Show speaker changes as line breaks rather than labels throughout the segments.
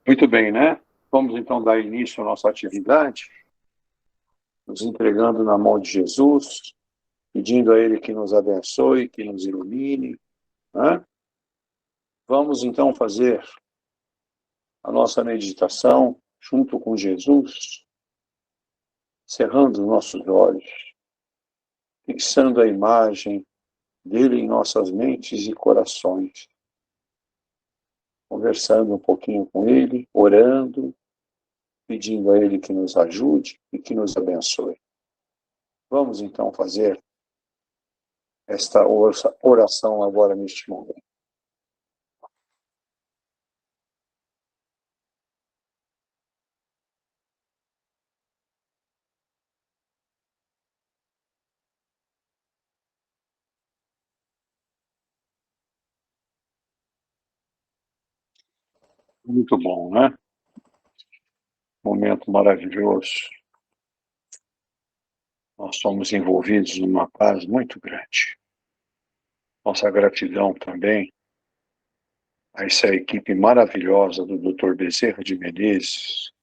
Muito bem, né? Vamos então dar início à nossa atividade, nos entregando na mão de Jesus, pedindo a Ele que nos abençoe, que nos ilumine, né? Vamos então fazer a nossa meditação junto com Jesus, cerrando os nossos olhos, fixando a imagem dele em nossas mentes e corações, conversando um pouquinho com Ele, orando, pedindo a Ele que nos ajude e que nos abençoe. Vamos então fazer esta oração agora neste momento. Muito bom, né? Momento maravilhoso. Nós somos envolvidos numa paz muito grande. Nossa gratidão também a essa equipe maravilhosa do Dr. Bezerra de Menezes,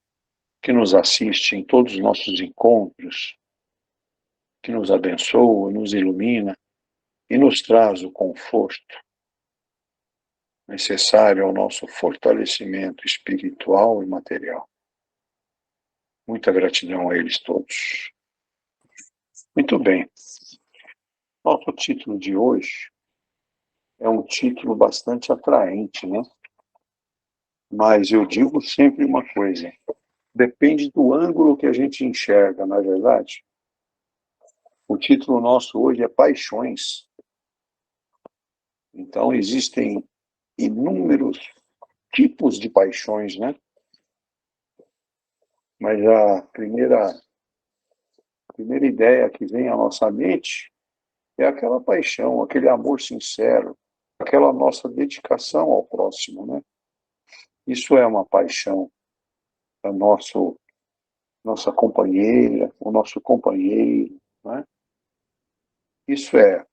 que nos assiste em todos os nossos encontros, que nos abençoa, nos ilumina e nos traz o conforto necessário ao nosso fortalecimento espiritual e material. Muita gratidão a eles todos. Muito bem. Nosso título de hoje é um título bastante atraente, né? Mas eu digo sempre uma coisa: depende do ângulo que a gente enxerga, não é verdade? O título nosso hoje é Paixões. Então, existem inúmeros tipos de paixões, né? Mas a primeira ideia que vem à nossa mente é aquela paixão, aquele amor sincero, aquela nossa dedicação ao próximo, né? Isso é uma paixão, a nossa companheira, o nosso companheiro, né? Isso é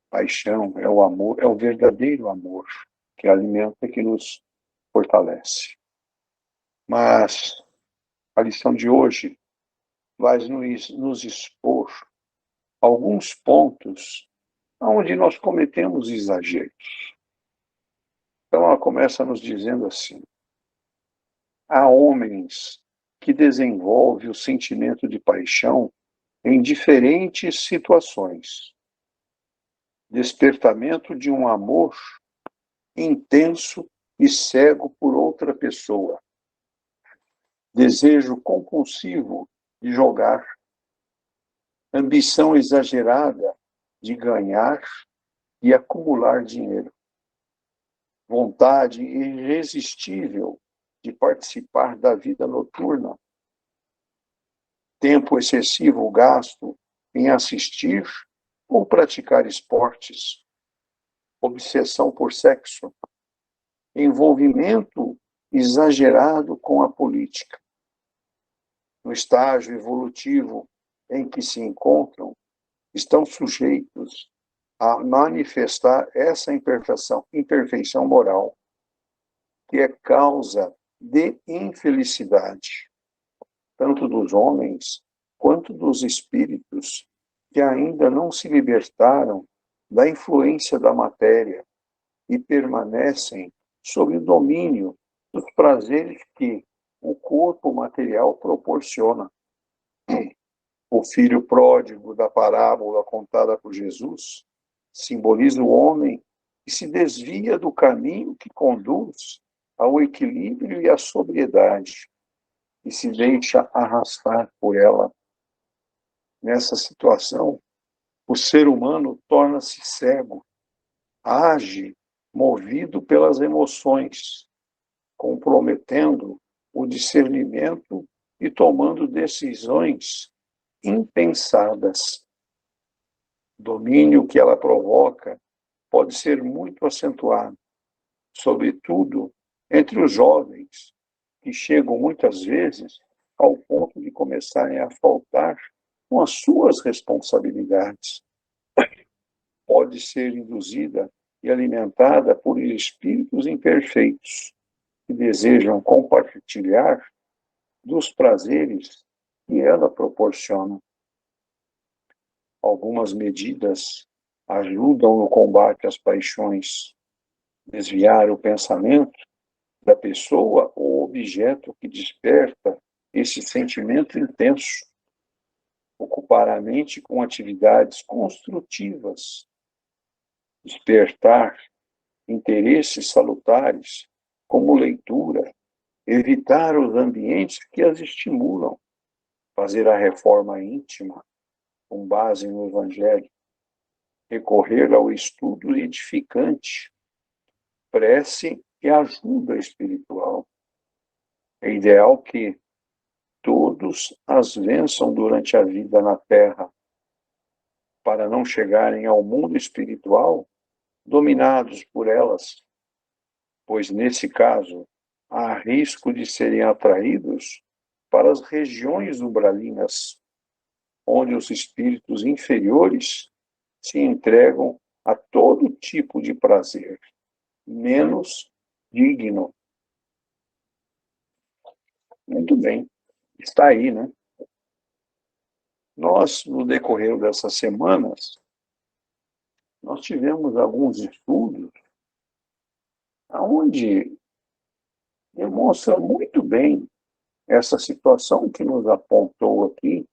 paixão, é o amor, é o verdadeiro amor que alimenta e que nos fortalece. Mas a lição de hoje vai nos expor alguns pontos onde nós cometemos exageros. Então ela começa nos dizendo assim: há homens que desenvolvem o sentimento de paixão em diferentes situações. Despertamento de um amor intenso e cego por outra pessoa. Desejo compulsivo de jogar. Ambição exagerada de ganhar e acumular dinheiro. Vontade irresistível de participar da vida noturna. Tempo excessivo gasto em assistir ou praticar esportes. Obsessão por sexo. Envolvimento exagerado com a política. No estágio evolutivo em que se encontram, estão sujeitos a manifestar essa imperfeição moral, que é causa de infelicidade, tanto dos homens quanto dos espíritos que ainda não se libertaram da influência da matéria e permanecem sob o domínio dos prazeres que o corpo material proporciona. O filho pródigo da parábola contada por Jesus simboliza o homem que se desvia do caminho que conduz ao equilíbrio e à sobriedade e se deixa arrastar por ela. Nessa situação, o ser humano torna-se cego, age movido pelas emoções, comprometendo o discernimento e tomando decisões impensadas. O domínio que ela provoca pode ser muito acentuado, sobretudo entre os jovens, que chegam muitas vezes ao ponto de começarem a faltar com as suas responsabilidades. Pode ser induzida e alimentada por espíritos imperfeitos, que desejam compartilhar dos prazeres que ela proporciona. Algumas medidas ajudam no combate às paixões, desviar o pensamento da pessoa ou objeto que desperta esse sentimento intenso, ocupar a mente com atividades construtivas, despertar interesses salutares, como leitura, evitar os ambientes que as estimulam, fazer a reforma íntima com base no Evangelho, recorrer ao estudo edificante, prece e ajuda espiritual. É ideal que todos as vençam durante a vida na Terra, para não chegarem ao mundo espiritual dominados por elas, pois, nesse caso, há risco de serem atraídos para as regiões umbralinas, onde os espíritos inferiores se entregam a todo tipo de prazer, menos digno. Muito bem, está aí, né? Nós, no decorrer dessas semanas, nós tivemos alguns estudos onde demonstra muito bem essa situação que nos apontou aqui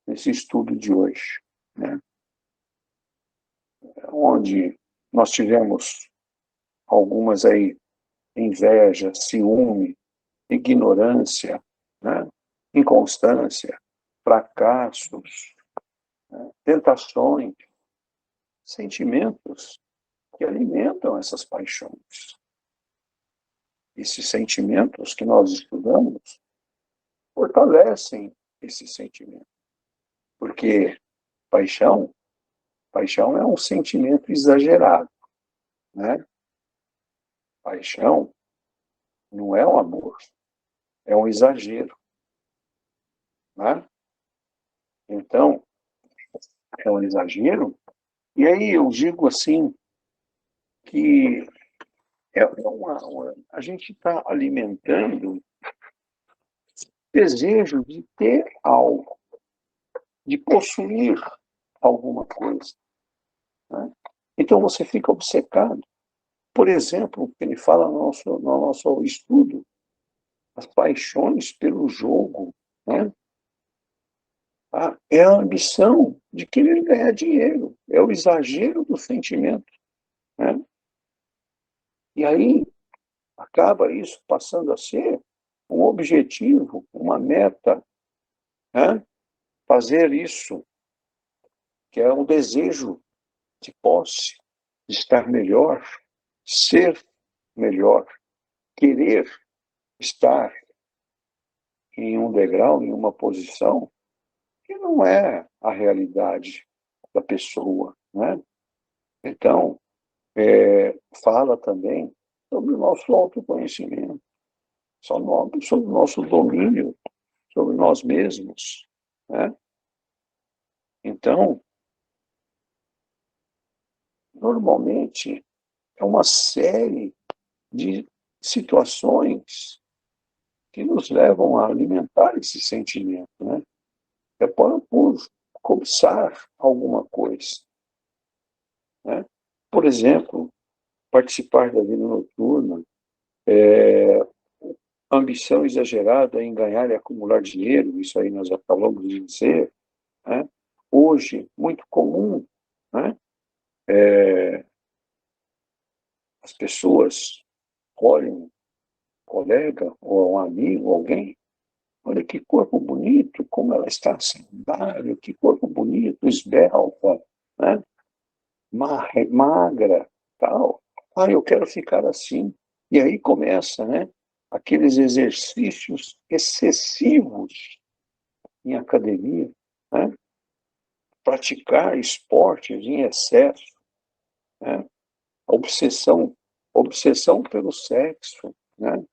nesse estudo de hoje, né? Onde nós tivemos algumas aí, inveja, ciúme, ignorância, né? Inconstância, fracassos, né? Tentações, sentimentos que alimentam essas paixões. Esses sentimentos que nós estudamos fortalecem esse sentimento, porque paixão é um sentimento exagerado, né? Paixão não é um amor, é um exagero, né? Então, é um exagero, e aí eu digo assim, que a gente está alimentando desejo de ter algo, de possuir alguma coisa, né? Então você fica obcecado. Por exemplo, o que ele fala no nosso estudo, as paixões pelo jogo, né? É a ambição de querer ganhar dinheiro, é o exagero do sentimento, né? E aí acaba isso passando a ser um objetivo, uma meta, né? Fazer isso, que é um desejo de posse, de estar melhor, ser melhor, querer estar em um degrau, em uma posição que não é a realidade da pessoa, né? Então, fala também sobre o nosso autoconhecimento, sobre o nosso domínio sobre nós mesmos, né? Então, normalmente, é uma série de situações que nos levam a alimentar esse sentimento, né? É por cobiçar alguma coisa, né? Por exemplo, participar da vida noturna, ambição exagerada em ganhar e acumular dinheiro, isso aí nós acabamos de dizer, né? Hoje, muito comum, né? As pessoas olham um colega ou um amigo, alguém, olha que corpo bonito, como ela está saudável, que corpo bonito, esbelta, né? Magra, tal. Eu quero ficar assim. E aí começa, né? Aqueles exercícios excessivos em academia, né? Praticar esportes em excesso, né? Obsessão pelo sexo, né?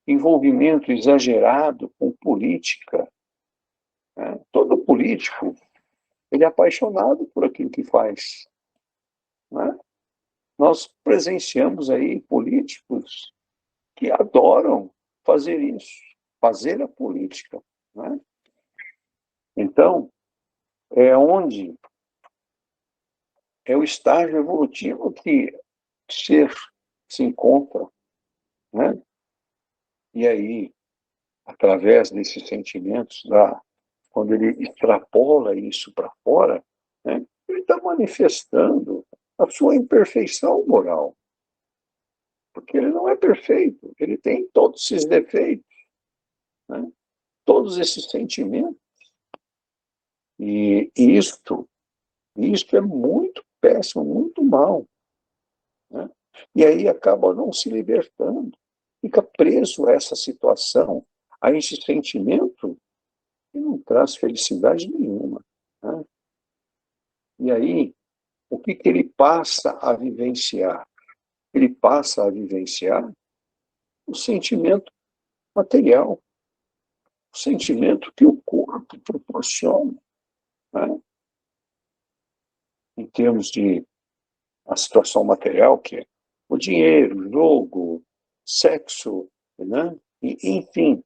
Envolvimento exagerado com política, né? Todo político, ele é apaixonado por aquilo que faz, né? Nós presenciamos aí políticos que adoram fazer isso, fazer a política, né? Então, é onde é o estágio evolutivo que o ser se encontra, né? E aí, através desses sentimentos, quando ele extrapola isso para fora, né, ele está manifestando a sua imperfeição moral. Porque ele não é perfeito, ele tem todos esses defeitos, né, todos esses sentimentos. E isto é muito péssimo, muito mal. Né? E aí acaba não se libertando, fica preso a essa situação, a esse sentimento que não traz felicidade nenhuma. Né? E aí, o que ele passa a vivenciar? Ele passa a vivenciar o sentimento material, o sentimento que o corpo proporciona, né? Em termos de a situação material, que é o dinheiro, o jogo, sexo, né? E, enfim,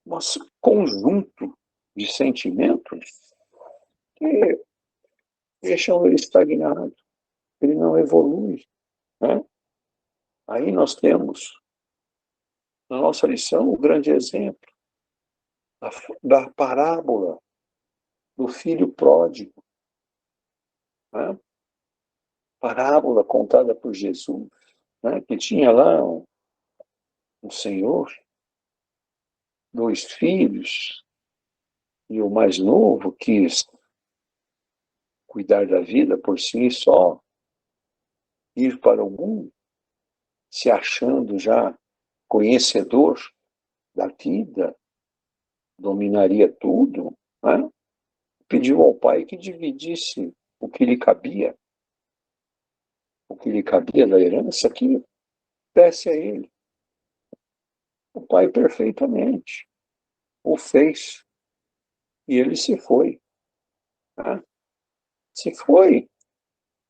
um conjunto de sentimentos que deixam ele estagnado, ele não evolui. Né? Aí nós temos, na nossa lição, o grande exemplo da parábola do filho pródigo, né? Parábola contada por Jesus, né? Que tinha lá um senhor, dois filhos, e o mais novo quis cuidar da vida por si só, ir para o mundo, se achando já conhecedor da vida, dominaria tudo, né? Pediu ao pai que dividisse o que lhe cabia, o que lhe cabia da herança, que desse a ele. O pai perfeitamente o fez, e ele se foi. Né? Se foi.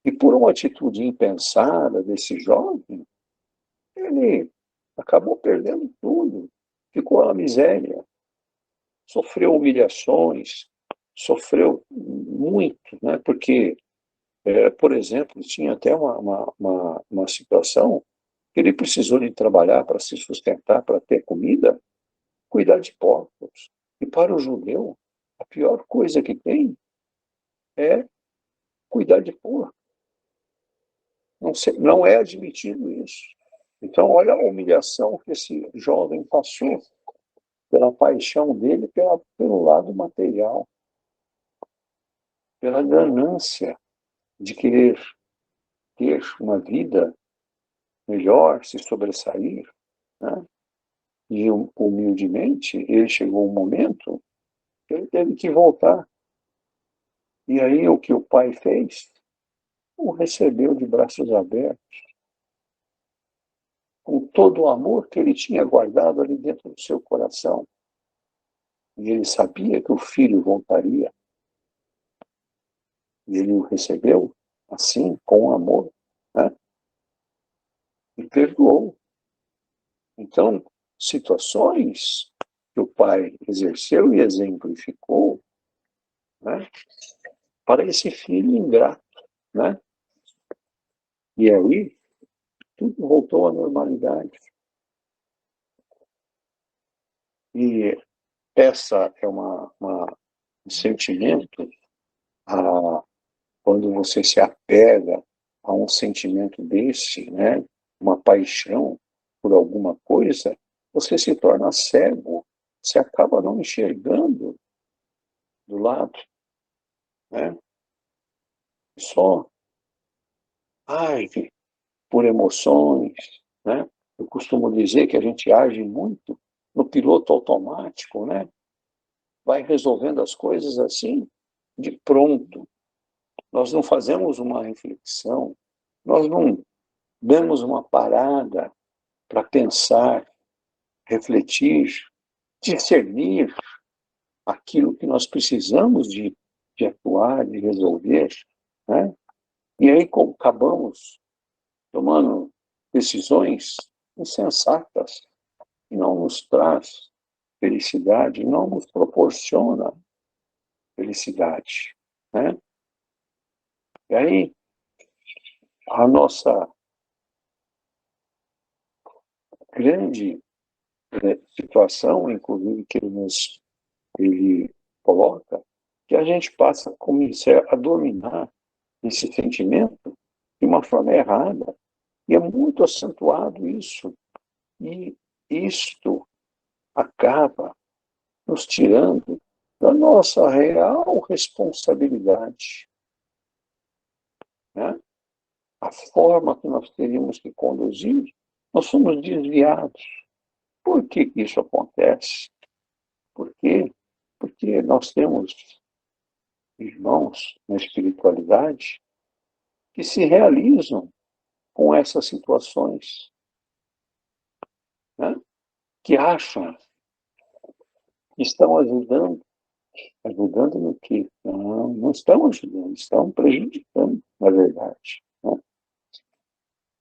E por uma atitude impensada desse jovem, ele acabou perdendo tudo, ficou na miséria, sofreu humilhações, sofreu muito, né? Porque, por exemplo, tinha até uma situação que ele precisou de trabalhar para se sustentar, para ter comida, cuidar de porcos. E para o judeu, a pior coisa que tem é cuidar de porco. Não é admitido isso. Então, olha a humilhação que esse jovem passou pela paixão dele pelo lado material, pela ganância de querer ter uma vida melhor, se sobressair. Né? E humildemente, ele chegou um momento que ele teve que voltar. E aí o que o pai fez? O recebeu de braços abertos, com todo o amor que ele tinha guardado ali dentro do seu coração. E ele sabia que o filho voltaria. E ele o recebeu assim, com amor, né? E perdoou. Então, situações que o pai exerceu e exemplificou, né, para esse filho ingrato. Né? E aí, tudo voltou à normalidade. E essa é um sentimento, quando você se apega a um sentimento desse, né, uma paixão por alguma coisa, você se torna cego, você acaba não enxergando do lado, né? Só, ai, por emoções, né? Eu costumo dizer que a gente age muito no piloto automático, né? Vai resolvendo as coisas assim, de pronto. Nós não fazemos uma reflexão, nós não damos uma parada para pensar, refletir, discernir aquilo que nós precisamos de atuar, de resolver, né? E aí acabamos tomando decisões insensatas, que não nos traz felicidade, não nos proporciona felicidade, né? E aí, a nossa grande situação, inclusive, que ele coloca, que a gente passa a começar a dominar esse sentimento de uma forma errada. E é muito acentuado isso. E isto acaba nos tirando da nossa real responsabilidade, né? A forma que nós teríamos que conduzir, nós somos desviados. Por que isso acontece? Por quê? Porque nós temos irmãos na espiritualidade que se realizam com essas situações, né? Que acham que estão ajudando. Ajudando no quê? Não, não estão ajudando, estão prejudicando, na verdade, né?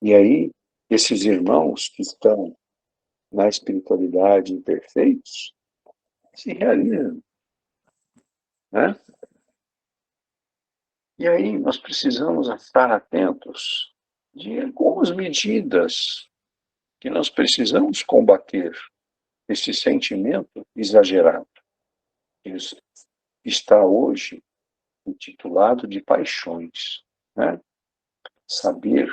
E aí, esses irmãos que estão na espiritualidade imperfeitos se realizam, né? E aí nós precisamos estar atentos de algumas medidas que nós precisamos combater esse sentimento exagerado, que está hoje intitulado de paixões, né? Saber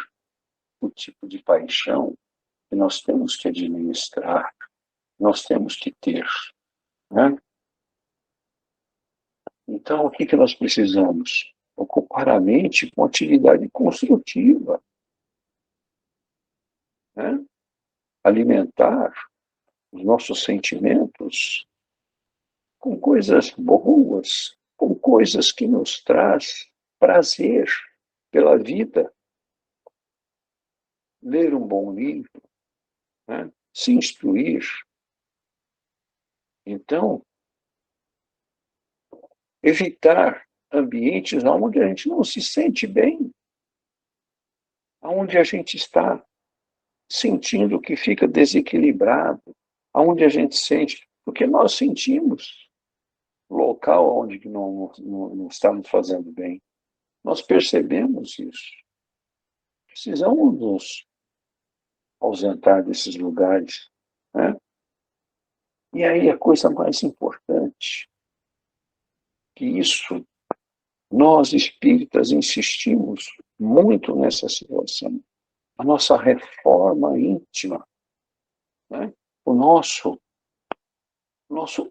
o tipo de paixão que nós temos que administrar, nós temos que ter, né? Então, o que nós precisamos? Ocupar a mente com atividade construtiva, né? Alimentar os nossos sentimentos com coisas boas, com coisas que nos traz prazer pela vida. Ler um bom livro, né? Se instruir. Então, evitar ambientes onde a gente não se sente bem, onde a gente está sentindo que fica desequilibrado, onde a gente sente, porque nós sentimos o local onde não estamos fazendo bem. Nós percebemos isso. Precisamos nos ausentar desses lugares, né? E aí a coisa mais importante, que isso nós espíritas insistimos muito nessa situação, a nossa reforma íntima, né? O nosso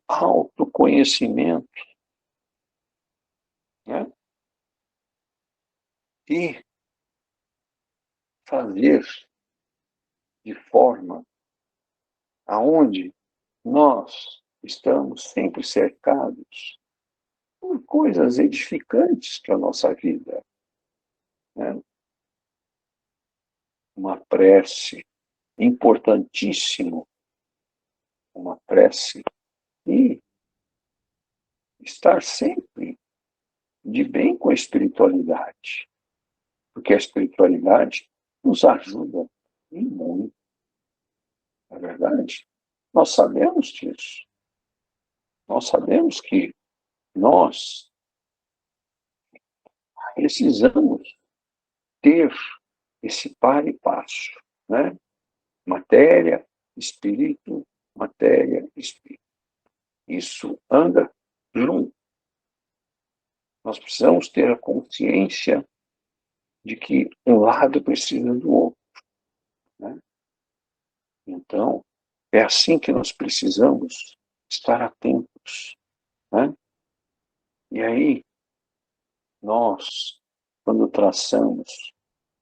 autoconhecimento, né? E fazer de forma aonde nós estamos sempre cercados por coisas edificantes para a nossa vida, né? Uma prece, importantíssimo, uma prece, e estar sempre de bem com a espiritualidade, porque a espiritualidade nos ajuda em muito, não é verdade? Nós sabemos disso. Nós sabemos que nós precisamos ter esse par e passo, né? Matéria, espírito, matéria, espírito. Isso anda junto. Nós precisamos ter a consciência de que um lado precisa do outro, né? Então, é assim que nós precisamos estar atentos, né? E aí, nós, quando traçamos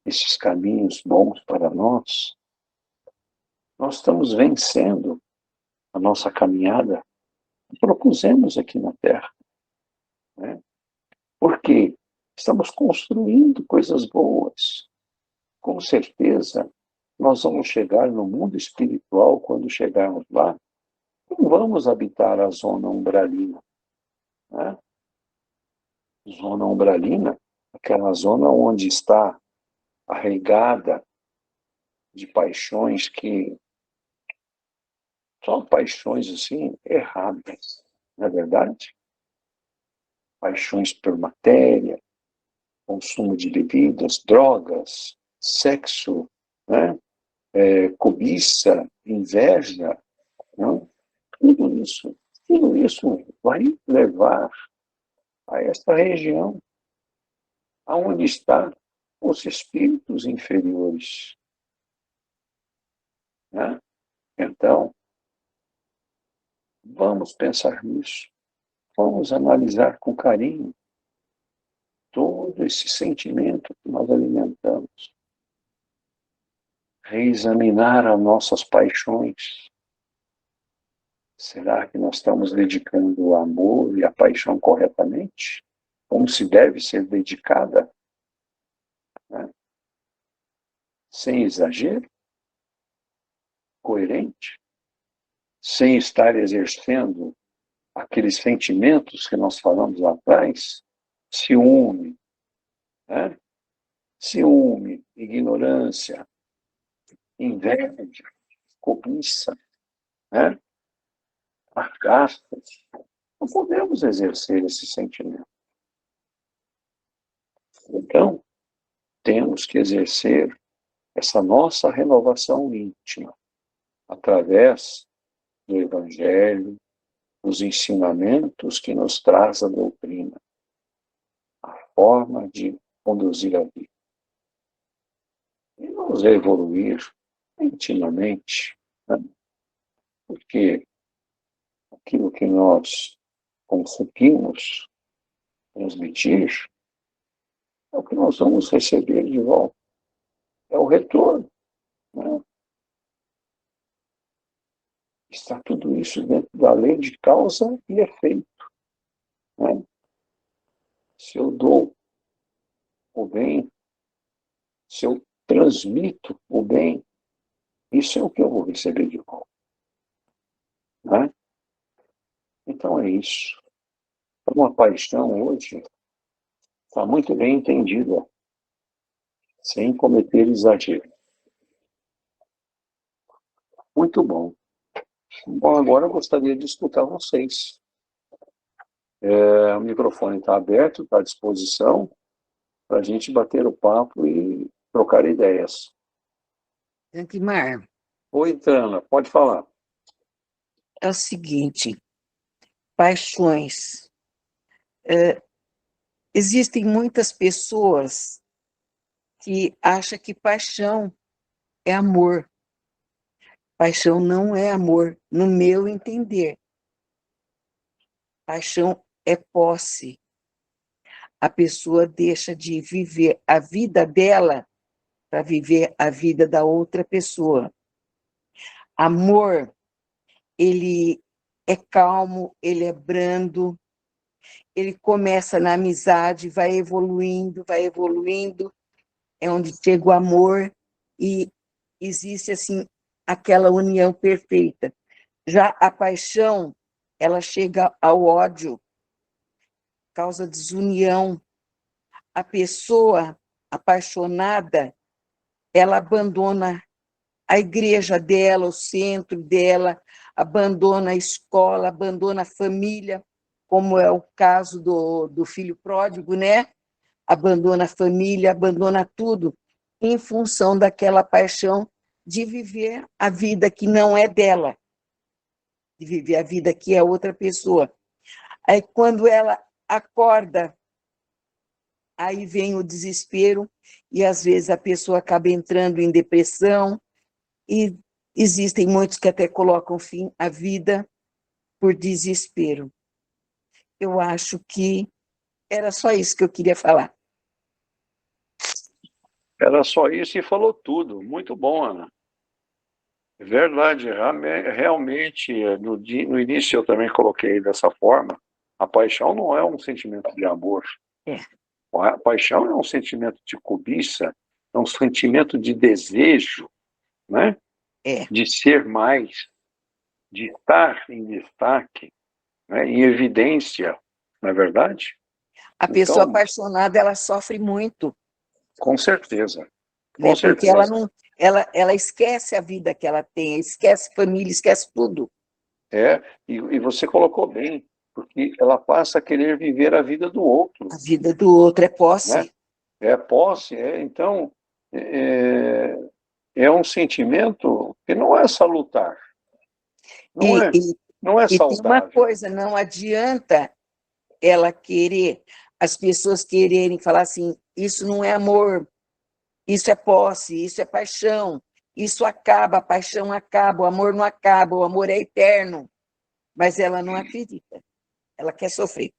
esses caminhos bons para nós estamos vencendo a nossa caminhada que propusemos aqui na Terra, né? Porque estamos construindo coisas boas. Com certeza, nós vamos chegar no mundo espiritual, quando chegarmos lá, não vamos habitar a zona umbralina, né? Zona umbralina, aquela zona onde está arraigada de paixões que são paixões assim erradas, não é verdade? Paixões por matéria, consumo de bebidas, drogas, sexo, né? Cobiça, inveja, não? Tudo isso vai levar a esta região aonde estão os espíritos inferiores, né? Então, vamos pensar nisso, vamos analisar com carinho todo esse sentimento que nós alimentamos, reexaminar as nossas paixões. Será que nós estamos dedicando o amor e a paixão corretamente? Como se deve ser dedicada? Né? Sem exagero? Coerente? Sem estar exercendo aqueles sentimentos que nós falamos lá atrás? Ciúme, né? Ciúme, ignorância, inveja, cobiça, né? Arcastas. Não podemos exercer esse sentimento. Então, temos que exercer essa nossa renovação íntima através do Evangelho, dos ensinamentos que nos traz a doutrina, a forma de conduzir a vida. E nos evoluir intimamente, né? Porque aquilo que nós conseguimos transmitir é o que nós vamos receber de volta. É o retorno. Né? Está tudo isso dentro da lei de causa e efeito. Né? Se eu dou o bem, se eu transmito o bem, isso é o que eu vou receber de volta. Né? Então é isso. Uma paixão hoje está muito bem entendida, sem cometer exagero. Muito bom. Bom, agora eu gostaria de escutar vocês. O microfone está aberto, está à disposição para a gente bater o papo e trocar ideias.
Anquimar,
Oi, Tana, pode falar.
é o seguinte, paixões. Existem muitas pessoas que acham que paixão é amor. Paixão não é amor, no meu entender. Paixão é posse. A pessoa deixa de viver a vida dela para viver a vida da outra pessoa. Amor, ele é calmo, ele é brando, ele começa na amizade, vai evoluindo, é onde chega o amor e existe, assim, aquela união perfeita. Já a paixão, ela chega ao ódio, causa desunião. A pessoa apaixonada, ela abandona a igreja dela, o centro dela, abandona a escola, abandona a família, como é o caso do filho pródigo, né? Abandona a família, abandona tudo, em função daquela paixão de viver a vida que não é dela, de viver a vida que é outra pessoa. Aí, quando ela acorda, aí vem o desespero, e às vezes a pessoa acaba entrando em depressão, e existem muitos que até colocam fim à vida por desespero. Eu acho que era só isso que eu queria falar.
Era só isso e falou tudo. Muito bom, Ana. É verdade, realmente, no início eu também coloquei dessa forma, a paixão não é um sentimento de amor.
É.
A paixão é um sentimento de cobiça, é um sentimento de desejo, né?
É.
De ser mais, de estar em destaque, né? Em evidência, não é verdade?
A pessoa
Então,
apaixonada, ela sofre muito,
com certeza, com
né? Porque ela
certeza.
não, ela esquece a vida que ela tem, esquece família, esquece tudo.
E você colocou bem, porque ela passa a querer viver a vida do outro,
A vida do outro é
né?
posse.
É posse, então é, é um sentimento que não é salutar, não
E,
é,
e,
não é
e tem uma
saudável.
coisa, não adianta ela querer, as pessoas quererem falar assim, isso não é amor, isso é posse, isso é paixão, isso acaba, a paixão acaba, o amor não acaba, o amor é eterno. Mas ela não acredita, ela quer sofrer.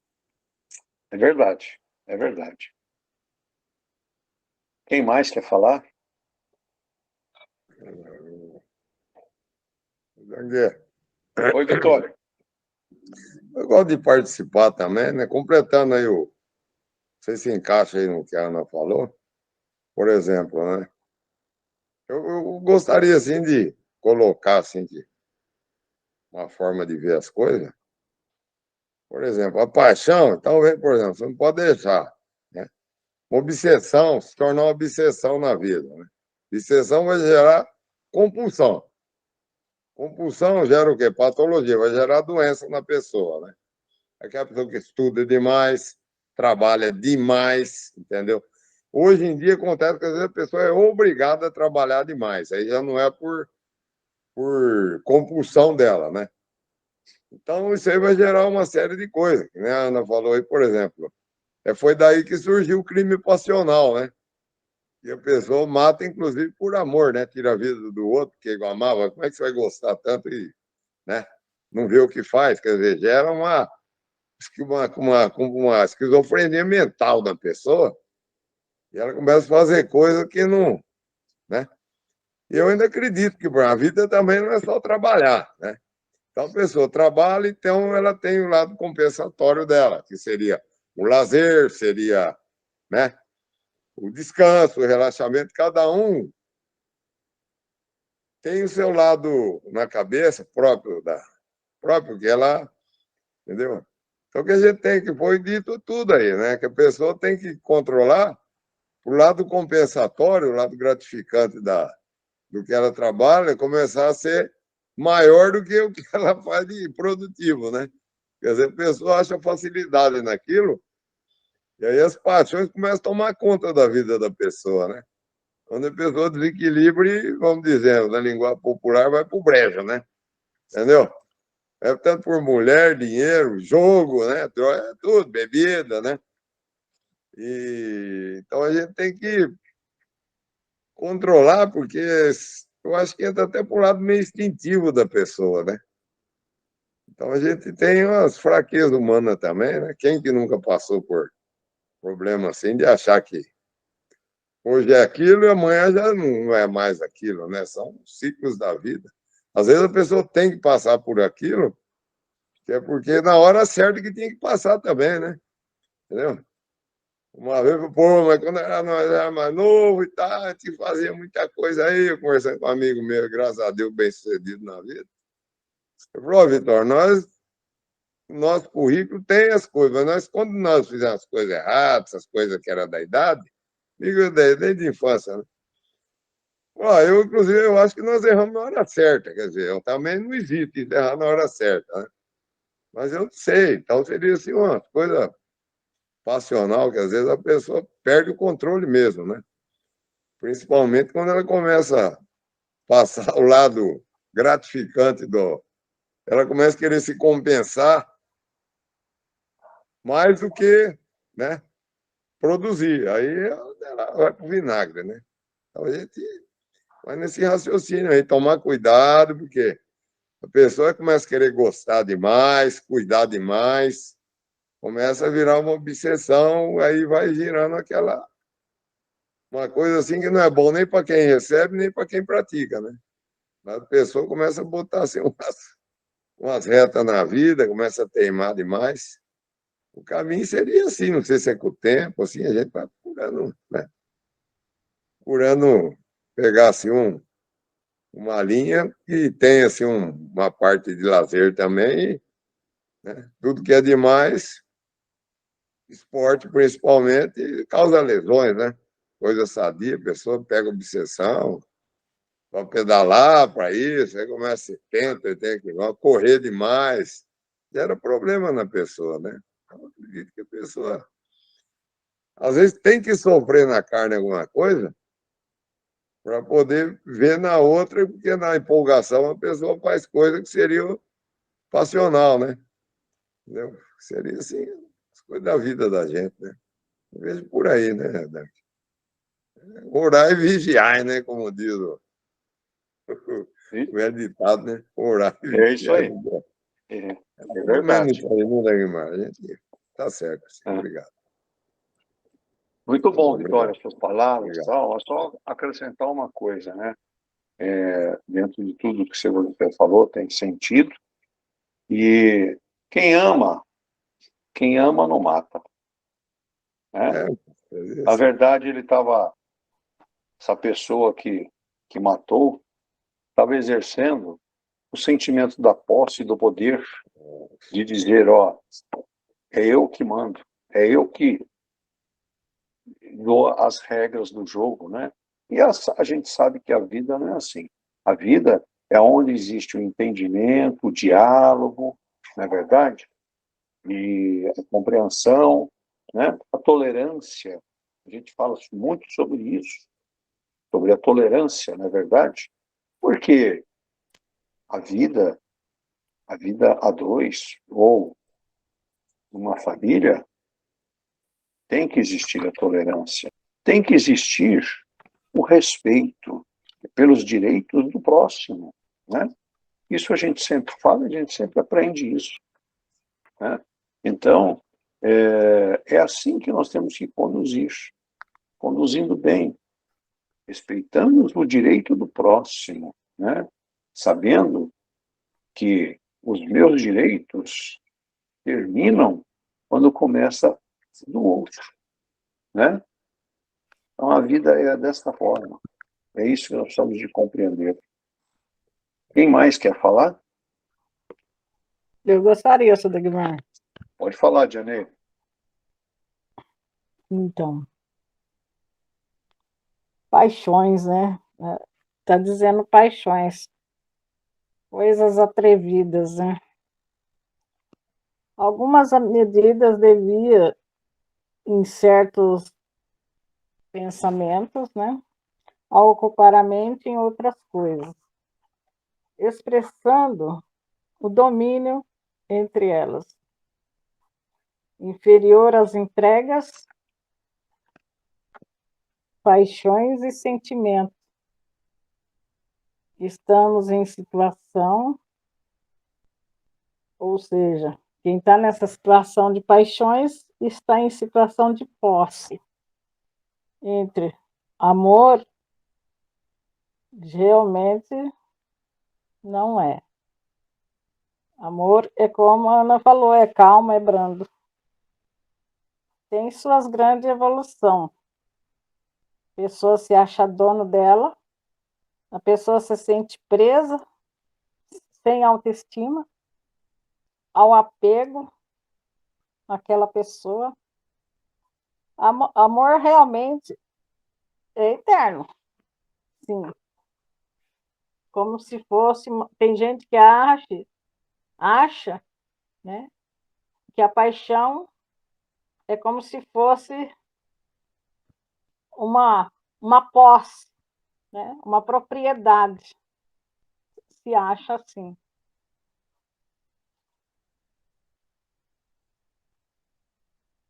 É verdade, é verdade. Quem mais quer falar?
Zangueira,
Oi, Vitória.
eu gosto de participar também, né? Completando aí o. Não sei se encaixa aí no que a Ana falou. Por exemplo, né? Eu gostaria, assim, de colocar, assim, de uma forma de ver as coisas. Por exemplo, a paixão, talvez, por exemplo, você não pode deixar, né? Uma obsessão se tornar uma obsessão na vida, né? Obsessão vai gerar compulsão. Compulsão gera o quê? Patologia, vai gerar doença na pessoa, né? Aquela pessoa que estuda demais, trabalha demais, entendeu? Hoje em dia acontece que às vezes a pessoa é obrigada a trabalhar demais, aí já não é por compulsão dela, né? Então, isso aí vai gerar uma série de coisas, que né? A Ana falou aí, por exemplo, foi daí que surgiu o crime passional, né? E a pessoa mata, inclusive, por amor, né? Tira a vida do outro, porque amava. Como é que você vai gostar tanto e, né? Não vê o que faz? Quer dizer, gera uma esquizofrenia mental da pessoa e ela começa a fazer coisas que não, né? E eu ainda acredito que a vida também não é só trabalhar, né? Então a pessoa trabalha, então ela tem o lado compensatório dela, que seria o lazer, seria, né, o descanso, o relaxamento. Cada um tem o seu lado na cabeça próprio que ela, entendeu? Então, o que a gente tem que foi dito tudo aí, né? Que a pessoa tem que controlar o lado compensatório, o lado gratificante do que ela trabalha, começar a ser maior do que o que ela faz de produtivo, né? Quer dizer, a pessoa acha facilidade naquilo, e aí as paixões começam a tomar conta da vida da pessoa, né? Quando a pessoa desequilibra, vamos dizer, na língua popular, vai para o brejo, né? Entendeu? É tanto por mulher, dinheiro, jogo, né? É tudo, bebida, né? Então a gente tem que controlar, porque eu acho que entra até para o lado meio instintivo da pessoa, né? Então a gente tem umas fraquezas humanas também, né? Quem que nunca passou por problema assim de achar que hoje é aquilo e amanhã já não é mais aquilo, né? São ciclos da vida. Às vezes a pessoa tem que passar por aquilo, que é porque na hora certa que tinha que passar também, né? Entendeu? Uma vez, pô, mas quando nós era mais novo e tal, a gente fazia muita coisa aí, eu conversando com um amigo meu, graças a Deus, bem sucedido na vida. Eu falei, ó, Vitor, nosso currículo tem as coisas, mas quando nós fizemos as coisas erradas, as coisas que eram da idade, digo desde a infância, né? Inclusive, eu acho que nós erramos na hora certa, quer dizer, eu também não existe errar na hora certa, né? Mas eu não sei, então seria assim uma coisa passional, que às vezes a pessoa perde o controle mesmo, né? Principalmente quando ela começa a passar o lado gratificante do. Ela começa a querer se compensar mais do que, né, produzir. Aí ela vai para o vinagre, né? Então a gente vai nesse raciocínio aí, tomar cuidado, porque a pessoa começa a querer gostar demais, cuidar demais, começa a virar uma obsessão, aí vai girando uma coisa assim que não é bom nem para quem recebe, nem para quem pratica, né? Mas a pessoa começa a botar assim, umas retas na vida, começa a teimar demais. O caminho seria assim, não sei se é com o tempo, assim, a gente vai procurando, né? Procurando pegar assim, uma linha que tem assim, uma parte de lazer também, né? Tudo que é demais, esporte principalmente, causa lesões, né? Coisa sadia, a pessoa pega obsessão, para pedalar, para isso, aí começa 70, 80 quilômetros, correr demais. Gera problema na pessoa, né? Eu acredito que a pessoa, às vezes, tem que sofrer na carne alguma coisa para poder ver na outra, porque na empolgação a pessoa faz coisa que seria passional, né? Entendeu? Seria assim, as coisas da vida da gente, né? Eu vejo por aí, né? Orar e vigiar, né? Como diz o velho ditado, né? Orar e
É isso
vigiar.
aí. É, é
Mais ou menos
verdade.
isso aí, né, Guimarães? A gente tá certo, sim.
É.
Obrigado.
Muito bom, Vitória,
Obrigado.
as suas palavras.
Obrigado.
Tal. É só acrescentar uma coisa, né? Dentro de tudo que você falou, tem sentido. E quem ama não mata, né?
É
Na
assim.
verdade, essa pessoa que matou, estava exercendo o sentimento da posse e do poder de dizer, ó, é eu que mando, é eu que dou as regras do jogo, né? E a gente sabe que a vida não é assim. A vida é onde existe o entendimento, o diálogo, não é verdade? E a compreensão, né? A tolerância. A gente fala muito sobre isso, sobre a tolerância, não é verdade? Porque a vida, a vida a dois, ou uma família, tem que existir a tolerância, tem que existir o respeito pelos direitos do próximo, né? Isso a gente sempre fala, a gente sempre aprende isso, né? Então, é assim que nós temos que conduzir, conduzindo bem, respeitando o direito do próximo, né? Sabendo que os meus direitos terminam quando começa do outro, né? Então a vida é dessa forma. É isso que nós precisamos de compreender. Quem mais quer falar?
Eu gostaria, seu Dagmar.
Pode falar, Janeiro.
Então, paixões, né? Tá dizendo paixões, coisas atrevidas, né? Algumas medidas devia, em certos pensamentos, né? Ao ocupar a mente em outras coisas, expressando o domínio entre elas, inferior às entregas, paixões e sentimentos. Estamos em situação, ou seja, quem está nessa situação de paixões está em situação de posse. Entre amor, realmente não é. Amor é como a Ana falou, é calmo, é brando. Tem suas grandes evoluções. A pessoa se acha dono dela, a pessoa se sente presa, sem autoestima, ao apego àquela pessoa. Amor realmente é eterno, sim. Como se fosse. Tem gente que acha, né, que a paixão é como se fosse uma posse, né, uma propriedade. Se acha assim.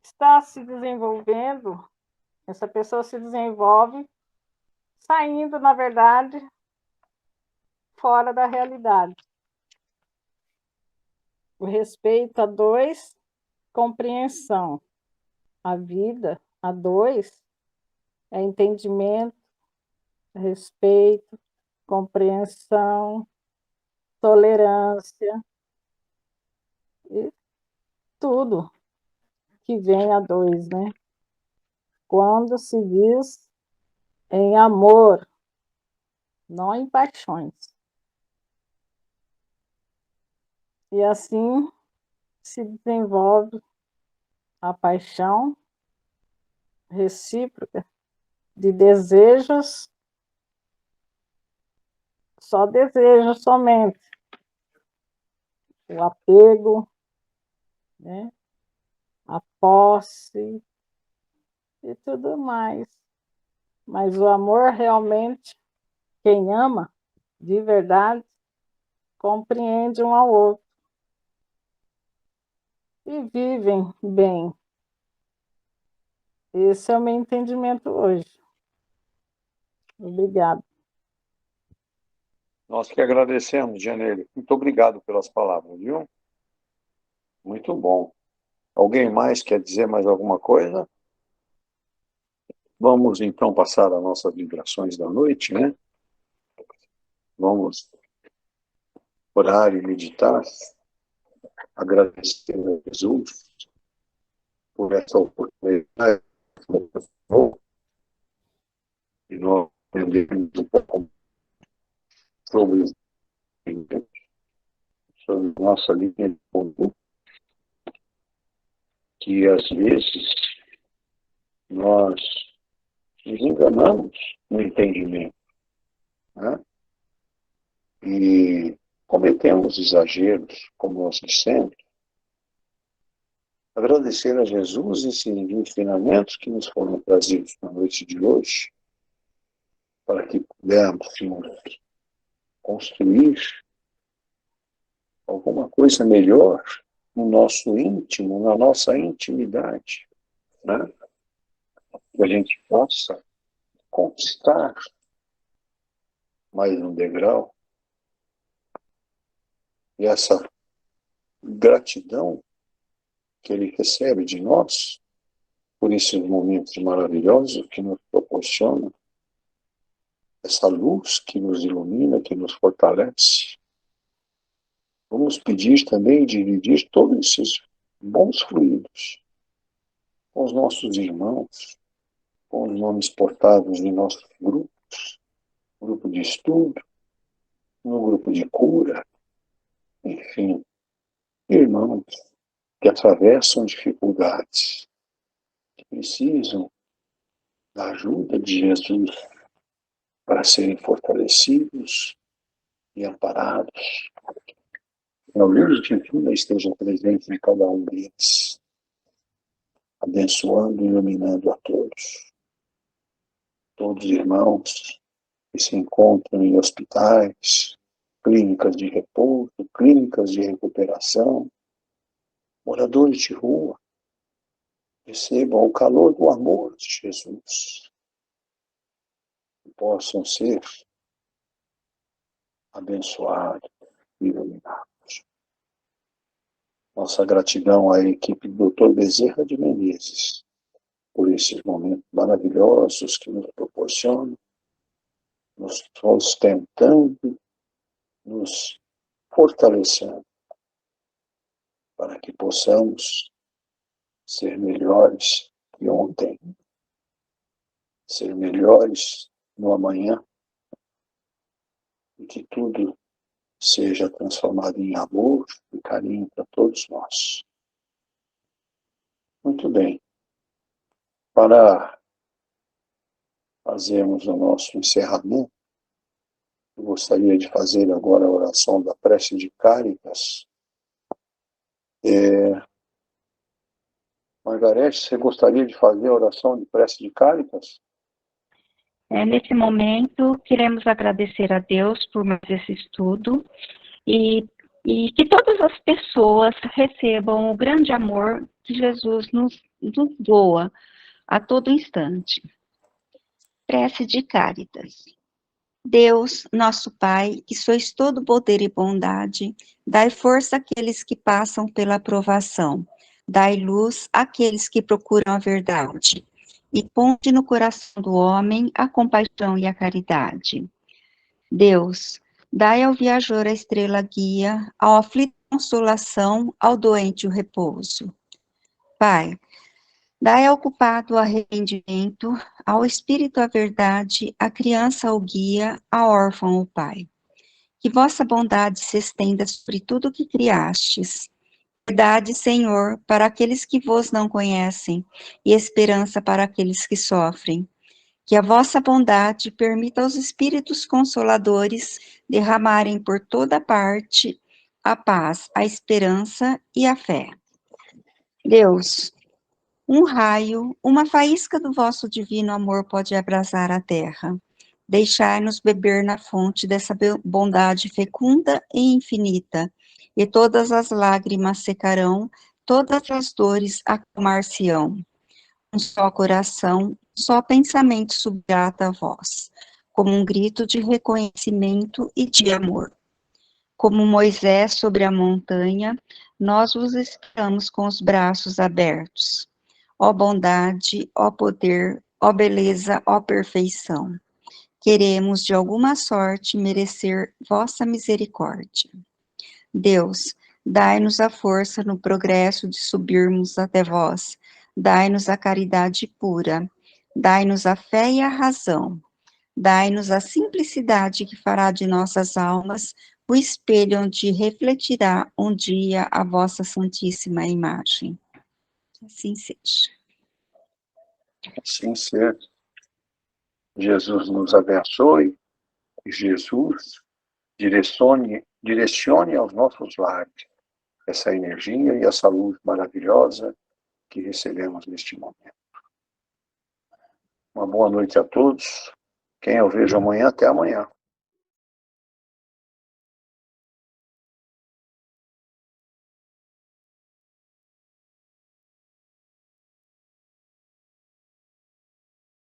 Está se desenvolvendo, essa pessoa se desenvolve saindo, na verdade, fora da realidade. O respeito a dois, compreensão. A vida a dois é entendimento, respeito, compreensão, tolerância e tudo que vem a dois, né? Quando se diz em amor, não em paixões. E assim se desenvolve a paixão recíproca de desejos só desejo somente. O apego, né? A posse e tudo mais. Mas o amor realmente, quem ama, de verdade, compreende um ao outro. E vivem bem. Esse é o meu entendimento hoje. Obrigada.
Nós que agradecemos, Janelle. Muito obrigado pelas palavras, viu? Muito bom. Alguém mais quer dizer mais alguma coisa? Vamos, então, passar as nossas vibrações da noite, né? Vamos orar e meditar, agradecer a Jesus por essa oportunidade e nós aprendemos um pouco sobre nossa linha de conduta, que às vezes nós nos enganamos no entendimento, né? E cometemos exageros, como nós dissemos. Agradecer a Jesus esses ensinamentos que nos foram trazidos na noite de hoje, para que pudermos construir alguma coisa melhor no nosso íntimo, na nossa intimidade, né? Que a gente possa conquistar mais um degrau. E essa gratidão que Ele recebe de nós, por esses momentos maravilhosos que nos proporciona, essa luz que nos ilumina, que nos fortalece. Vamos pedir também dividir todos esses bons fluidos com os nossos irmãos, com os nomes portados em nossos grupos, grupo de estudo, no grupo de cura, enfim, irmãos que atravessam dificuldades, que precisam da ajuda de Jesus para serem fortalecidos e amparados. Que a luz divina esteja presente em cada um deles, abençoando e iluminando a todos. Todos os irmãos que se encontram em hospitais, clínicas de repouso, clínicas de recuperação, moradores de rua, recebam o calor do amor de Jesus, que possam ser abençoados e iluminados. Nossa gratidão à equipe do Dr. Bezerra de Menezes por esses momentos maravilhosos que nos proporcionam, nos sustentando, nos fortalecendo, para que possamos ser melhores que ontem, ser melhores no amanhã, e que tudo seja transformado em amor e carinho para todos nós. Muito bem. Para fazermos o nosso encerramento, eu gostaria de fazer agora a oração da prece de Cáritas. Margarete, você gostaria de fazer a oração de prece de Cáritas?
Nesse momento, queremos agradecer a Deus por mais esse estudo e que todas as pessoas recebam o grande amor que Jesus nos doa a todo instante. Prece de Cáritas. Deus, nosso Pai, que sois todo poder e bondade, dai força àqueles que passam pela provação, dai luz àqueles que procuram a verdade, e ponde no coração do homem a compaixão e a caridade. Deus, dai ao viajor a estrela guia, ao aflito consolação, ao doente o repouso. Pai, dai ao culpado o arrependimento, ao espírito a verdade, à criança o guia, ao órfão o pai. Que vossa bondade se estenda sobre tudo o que criastes. Verdade, Senhor, para aqueles que vos não conhecem, e esperança para aqueles que sofrem. Que a vossa bondade permita aos Espíritos Consoladores derramarem por toda parte a paz, a esperança e a fé. Deus, um raio, uma faísca do vosso divino amor pode abrasar a terra. Deixai-nos beber na fonte dessa bondade fecunda e infinita, e todas as lágrimas secarão, todas as dores acalmar-se-ão. Um só coração, só pensamento subgrata a vós, como um grito de reconhecimento e de amor. Como Moisés sobre a montanha, nós vos esperamos com os braços abertos. Ó bondade, ó poder, ó beleza, ó perfeição. Queremos, de alguma sorte, merecer vossa misericórdia. Deus, dai-nos a força no progresso de subirmos até vós. Dai-nos a caridade pura. Dai-nos a fé e a razão. Dai-nos a simplicidade que fará de nossas almas o espelho onde refletirá um dia a vossa santíssima imagem. Assim seja.
Assim seja. Jesus nos abençoe e Jesus direcione aos nossos lares essa energia e essa luz maravilhosa que recebemos neste momento. Uma boa noite a todos. Quem eu vejo amanhã, até amanhã.